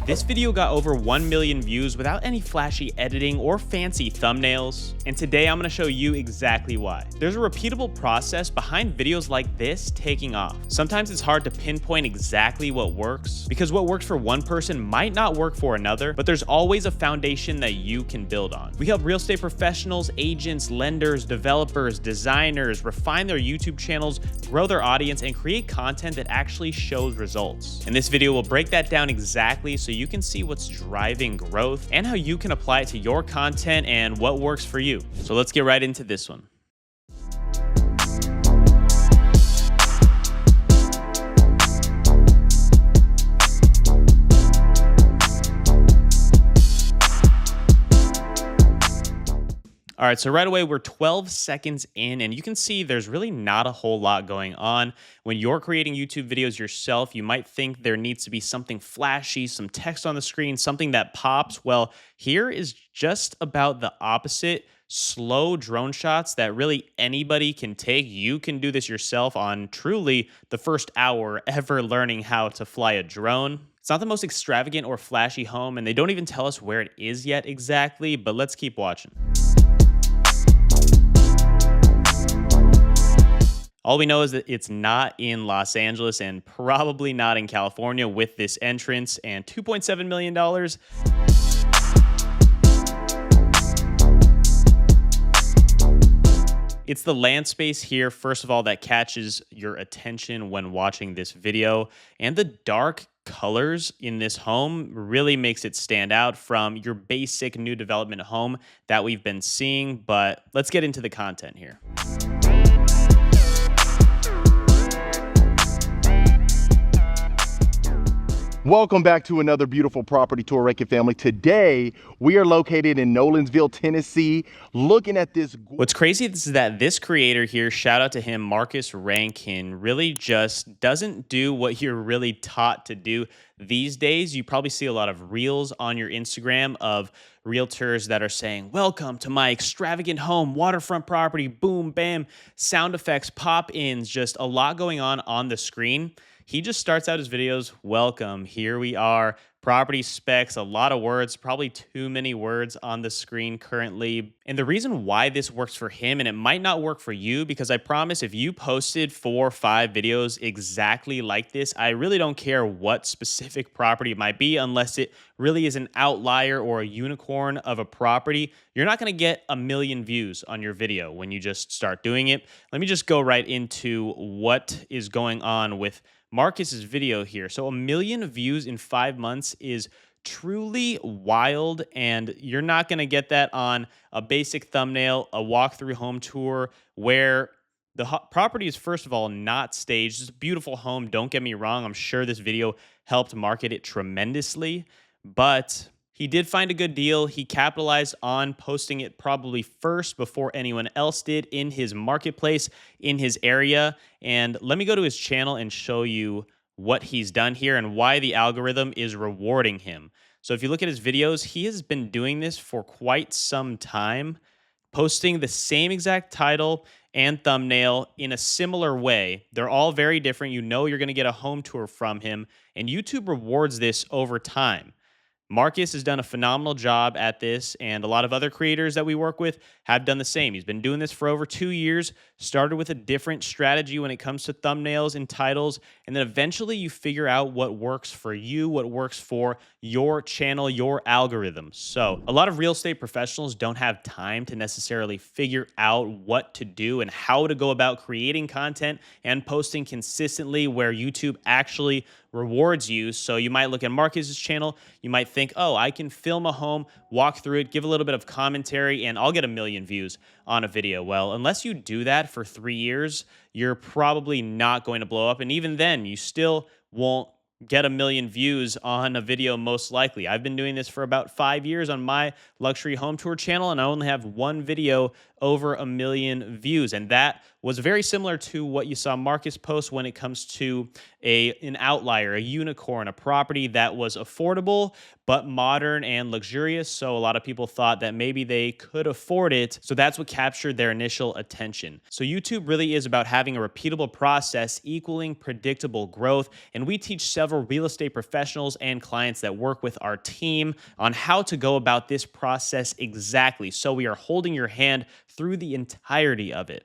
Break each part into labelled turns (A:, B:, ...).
A: This video got over 1 million views without any flashy editing or fancy thumbnails, and today I'm going to show you exactly why. There's a repeatable process behind videos like this taking off. Sometimes it's hard to pinpoint exactly what works, because what works for one person might not work for another, but there's always a foundation that you can build on. We help real estate professionals, agents, lenders, developers, designers refine their YouTube channels, grow their audience, and create content that actually shows results. And this video will break that down exactly so you can see what's driving growth and how you can apply it to your content and what works for you. So let's get right into this one. All right, so right away, we're 12 seconds in, and you can see there's really not a whole lot going on. When you're creating YouTube videos yourself, you might think there needs to be something flashy, some text on the screen, something that pops. Well, here is just about the opposite. Slow drone shots that really anybody can take. You can do this yourself on truly the first hour ever learning how to fly a drone. It's not the most extravagant or flashy home, and they don't even tell us where it is yet exactly, but let's keep watching. All we know is that it's not in Los Angeles and probably not in California with this entrance and $2.7 million. It's the land space here, first of all, that catches your attention when watching this video. And the dark colors in this home really makes it stand out from your basic new development home that we've been seeing. But let's get into the content here.
B: Welcome back to another beautiful property tour, Rankin family. Today, we are located in Nolensville, Tennessee, looking at this.
A: What's crazy is that this creator here, shout out to him, Marcus Rankin, really just doesn't do what you're really taught to do these days. You probably see a lot of reels on your Instagram of realtors that are saying, welcome to my extravagant home, waterfront property, boom, bam, sound effects, pop-ins, just a lot going on the screen. He just starts out his videos, welcome, here we are, property specs, a lot of words, probably too many words on the screen currently. And the reason why this works for him, and it might not work for you, because I promise if you posted 4 or 5 videos exactly like this, I really don't care what specific property it might be, unless it really is an outlier or a unicorn of a property, you're not gonna get 1 million views on your video when you just start doing it. Let me just go right into what is going on with Marcus's video here. So 1 million views in 5 months is truly wild, and you're not going to get that on a basic thumbnail, a walkthrough home tour, where the property is, first of all, not staged. It's a beautiful home, don't get me wrong. I'm sure this video helped market it tremendously, but he did find a good deal. He capitalized on posting it probably first before anyone else did in his marketplace, in his area. And let me go to his channel and show you what he's done here and why the algorithm is rewarding him. So if you look at his videos, he has been doing this for quite some time, posting the same exact title and thumbnail in a similar way. They're all very different. You know you're going to get a home tour from him, and YouTube rewards this over time. Marcus has done a phenomenal job at this, and a lot of other creators that we work with have done the same. He's been doing this for over 2 years, started with a different strategy when it comes to thumbnails and titles, and then eventually you figure out what works for you, what works for your channel, your algorithm. So a lot of real estate professionals don't have time to necessarily figure out what to do and how to go about creating content and posting consistently where YouTube actually rewards you. So you might look at Marcus's channel, you might think, oh, I can film a home, walk through it, give a little bit of commentary, and I'll get 1 million views on a video. Well, unless you do that for 3 years, you're probably not going to blow up. And even then, you still won't get 1 million views on a video, most likely. I've been doing this for about 5 years on my luxury home tour channel, and I only have 1 video over 1 million views. And that was very similar to what you saw Marcus post when it comes to an outlier, a unicorn, a property that was affordable but modern and luxurious. So a lot of people thought that maybe they could afford it. So that's what captured their initial attention. So YouTube really is about having a repeatable process equaling predictable growth. And we teach several real estate professionals and clients that work with our team on how to go about this process exactly. So we are holding your hand through the entirety of it.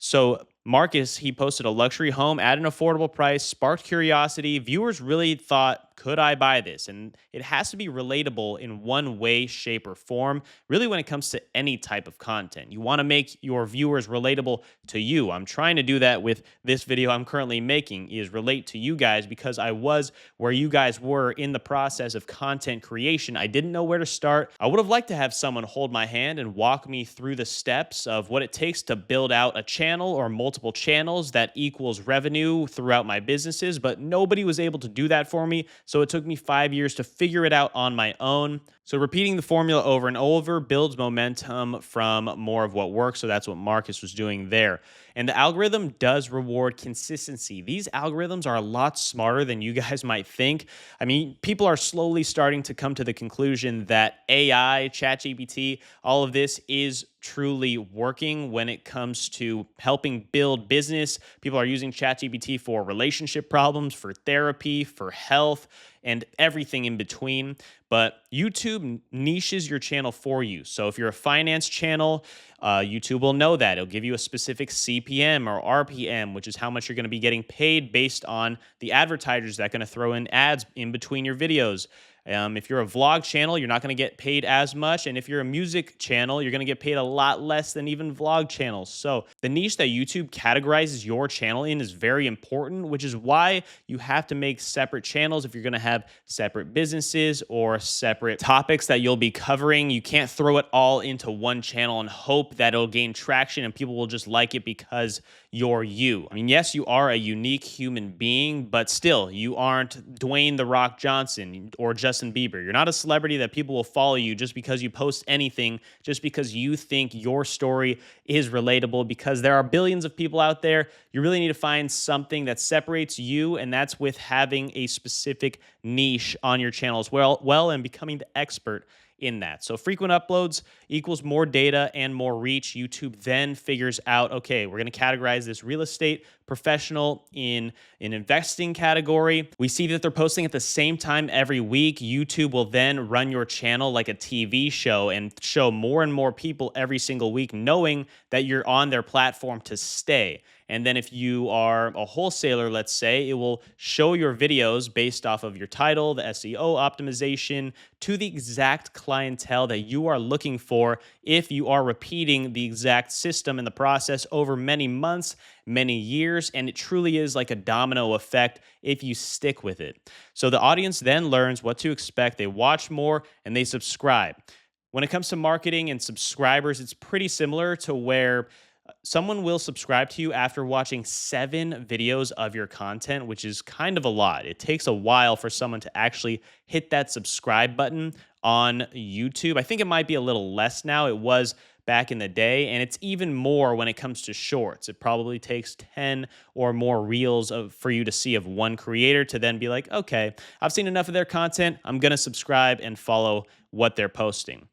A: So Marcus, he posted a luxury home at an affordable price, sparked curiosity. Viewers really thought, could I buy this? And it has to be relatable in one way, shape, or form, really when it comes to any type of content. You want to make your viewers relatable to you. I'm trying to do that with this video I'm currently making, is relate to you guys, because I was where you guys were in the process of content creation. I didn't know where to start. I would have liked to have someone hold my hand and walk me through the steps of what it takes to build out a channel or multiple channels that equals revenue throughout my businesses, but nobody was able to do that for me. So it took me 5 years to figure it out on my own. So repeating the formula over and over builds momentum from more of what works. So that's what Marcus was doing there. And the algorithm does reward consistency. These algorithms are a lot smarter than you guys might think. I mean, people are slowly starting to come to the conclusion that AI, ChatGPT, all of this is truly working when it comes to helping build business. People are using ChatGPT for relationship problems, for therapy, for health, and everything in between. But YouTube niches your channel for you. So if you're a finance channel, YouTube will know that. It'll give you a specific CPM or RPM, which is how much you're going to be getting paid based on the advertisers that are going to throw in ads in between your videos. If you're a vlog channel, you're not going to get paid as much. And if you're a music channel, you're going to get paid a lot less than even vlog channels. So the niche that YouTube categorizes your channel in is very important, which is why you have to make separate channels if you're going to have separate businesses or separate topics that you'll be covering. You can't throw it all into one channel and hope that it'll gain traction and people will just like it because you're you. I mean, yes, you are a unique human being, but still, you aren't Dwayne "The Rock" Johnson or Justin Bieber. You're not a celebrity that people will follow you just because you post anything, just because you think your story is relatable, because there are billions of people out there. You really need to find something that separates you, and that's with having a specific niche on your channel as well, and becoming the expert in that. So frequent uploads equals more data and more reach. YouTube then figures out, okay, we're going to categorize this real estate professional in an investing category. We see that they're posting at the same time every week. YouTube will then run your channel like a TV show and show more and more people every single week, knowing that you're on their platform to stay. And then if you are a wholesaler, let's say, it will show your videos based off of your title, the SEO optimization, to the exact clientele that you are looking for if you are repeating the exact system and the process over many months, many years. And it truly is like a domino effect if you stick with it. So the audience then learns what to expect. They watch more and they subscribe. When it comes to marketing and subscribers, it's pretty similar to where someone will subscribe to you after watching 7 videos of your content, which is kind of a lot. It takes a while for someone to actually hit that subscribe button on YouTube. I think it might be a little less now. It was back in the day, and it's even more when it comes to shorts. It probably takes 10 or more reels for you to see of one creator to then be like, okay, I've seen enough of their content. I'm going to subscribe and follow what they're posting.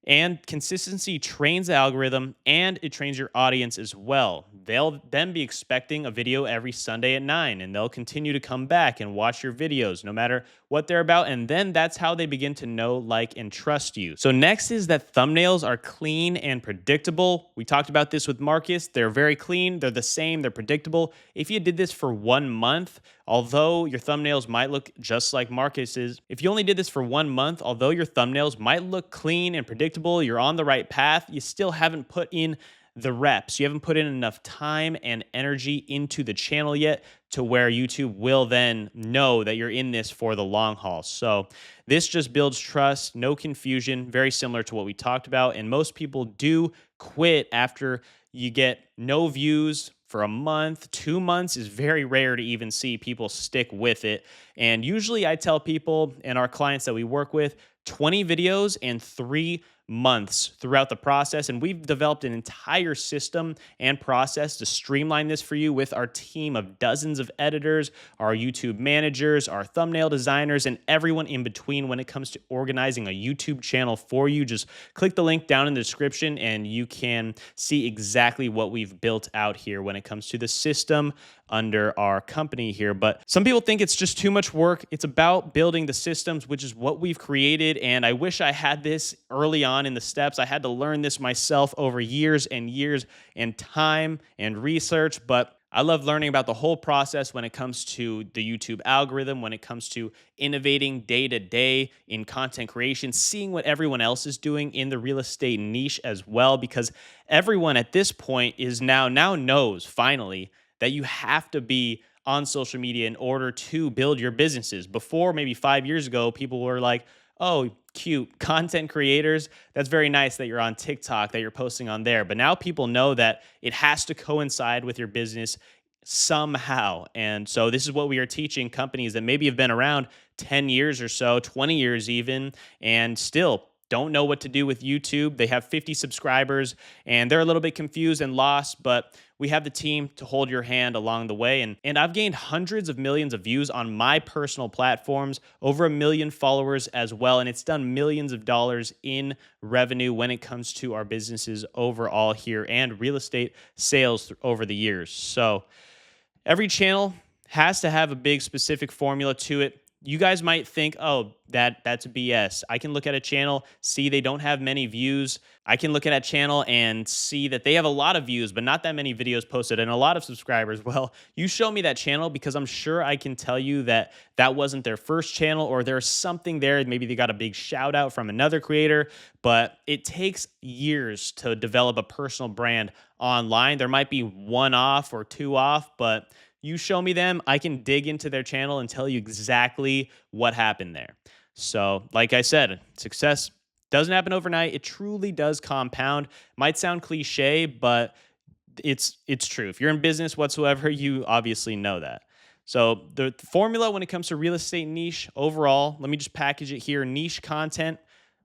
A: And consistency trains the algorithm and it trains your audience as well. They'll then be expecting a video every Sunday at 9, and they'll continue to come back and watch your videos no matter what they're about. And then that's how they begin to know, like, and trust you. So next is that thumbnails are clean and predictable. We talked about this with Marcus. They're very clean. They're the same. They're predictable. If you did this for 1 month, although your thumbnails might look just like Marcus's, if you only did this for 1 month, although your thumbnails might look clean and predictable, you're on the right path, you still haven't put in the reps. You haven't put in enough time and energy into the channel yet to where YouTube will then know that you're in this for the long haul. So this just builds trust, no confusion, very similar to what we talked about. And most people do quit after you get no views for a month. 2 months is very rare to even see people stick with it. And usually I tell people and our clients that we work with, 20 videos and 3 months throughout the process. And we've developed an entire system and process to streamline this for you with our team of dozens of editors, our YouTube managers, our thumbnail designers, and everyone in between when it comes to organizing a YouTube channel for you. Just click the link down in the description and you can see exactly what we've built out here when it comes to the system under our company here. But some people think it's just too much work. It's about building the systems, which is what we've created. And I wish I had this early on in the steps. I had to learn this myself over years and years and time and research, but I love learning about the whole process when it comes to the YouTube algorithm, when it comes to innovating day to day in content creation, seeing what everyone else is doing in the real estate niche as well, because everyone at this point is now knows finally that you have to be on social media in order to build your businesses. Before, maybe 5 years ago, people were like, oh, cute content creators. That's very nice that you're on TikTok, that you're posting on there. But now people know that it has to coincide with your business somehow. And so this is what we are teaching companies that maybe have been around 10 years or so, 20 years even, and still don't know what to do with YouTube. They have 50 subscribers and they're a little bit confused and lost, but we have the team to hold your hand along the way. And I've gained hundreds of millions of views on my personal platforms, over 1 million followers as well. And it's done millions of dollars in revenue when it comes to our businesses overall here and real estate sales over the years. So every channel has to have a big specific formula to it. You guys might think, oh, that's BS. I can look at a channel, see they don't have many views. I can look at a channel and see that they have a lot of views, but not that many videos posted and a lot of subscribers. Well, you show me that channel because I'm sure I can tell you that that wasn't their first channel or there's something there. Maybe they got a big shout out from another creator, but it takes years to develop a personal brand online. There might be one off or two off, but you show me them, I can dig into their channel and tell you exactly what happened there. So, like I said, success doesn't happen overnight. It truly does compound. Might sound cliche, but it's true. If you're in business whatsoever, you obviously know that. So the formula when it comes to real estate niche overall, let me just package it here. Niche content.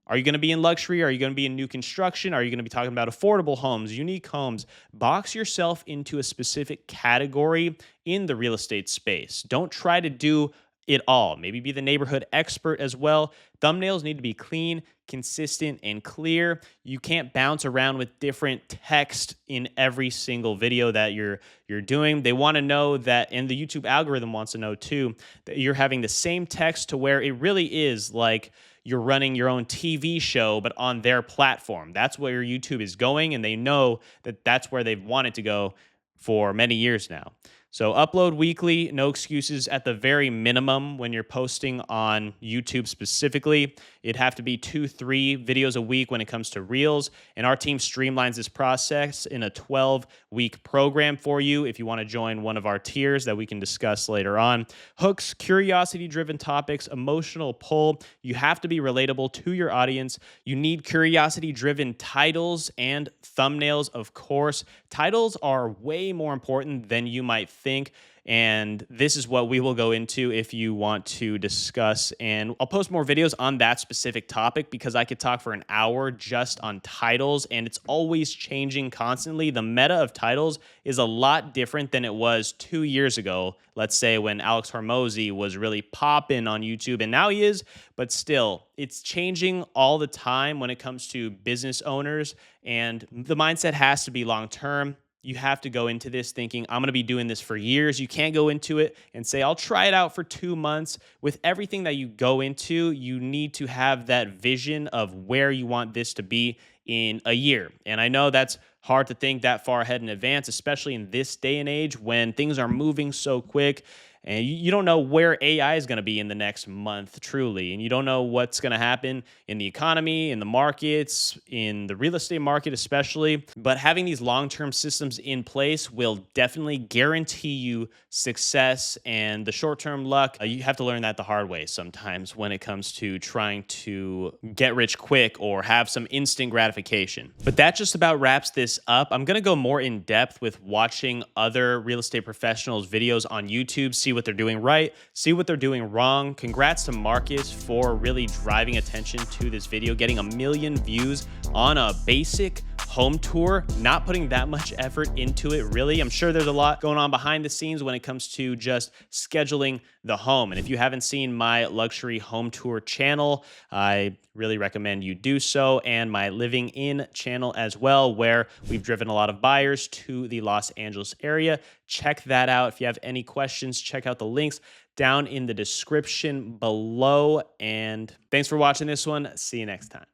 A: Are you going to be in luxury? Are you going to be in new construction? Are you going to be talking about affordable homes, unique homes? Box yourself into a specific category in the real estate space. Don't try to do it all. Maybe be the neighborhood expert as well. Thumbnails need to be clean, consistent, and clear. You can't bounce around with different text in every single video that you're doing. They want to know that, and the YouTube algorithm wants to know too, that you're having the same text to where it really is like you're running your own TV show, but on their platform. That's where YouTube is going, and they know that that's where they've wanted to go for many years now. So upload weekly, no excuses at the very minimum when you're posting on YouTube specifically. It'd have to be 2-3 videos a week when it comes to Reels. And our team streamlines this process in a 12-week program for you if you want to join one of our tiers that we can discuss later on. Hooks, curiosity-driven topics, emotional pull. You have to be relatable to your audience. You need curiosity-driven titles and thumbnails, of course. Titles are way more important than you might think. And this is what we will go into if you want to discuss. And I'll post more videos on that specific topic because I could talk for an hour just on titles, and it's always changing constantly. The meta of titles is a lot different than it was 2 years ago. Let's say when Alex Hormozy was really popping on YouTube, and now he is, but still, it's changing all the time when it comes to business owners. And the mindset has to be long term. You have to go into this thinking, I'm going to be doing this for years. You can't go into it and say, I'll try it out for 2 months. With everything that you go into, you need to have that vision of where you want this to be in a year. And I know that's hard to think that far ahead in advance, especially in this day and age when things are moving so quick. And you don't know where AI is going to be in the next month, truly. And you don't know what's going to happen in the economy, in the markets, in the real estate market especially. But having these long-term systems in place will definitely guarantee you success. And the short-term luck, you have to learn that the hard way sometimes when it comes to trying to get rich quick or have some instant gratification. But that just about wraps this up. I'm going to go more in depth with watching other real estate professionals' videos on YouTube, see see what they're doing right, see what they're doing wrong. Congrats to Marcus for really driving attention to this video, getting 1 million views on a basic home tour, not putting that much effort into it, really. I'm sure there's a lot going on behind the scenes when it comes to just scheduling the home. And if you haven't seen my luxury home tour channel, I really recommend you do so, and my living in channel as well, where we've driven a lot of buyers to the Los Angeles area. Check that out. If you have any questions, check out the links down in the description below. And thanks for watching this one. See you next time.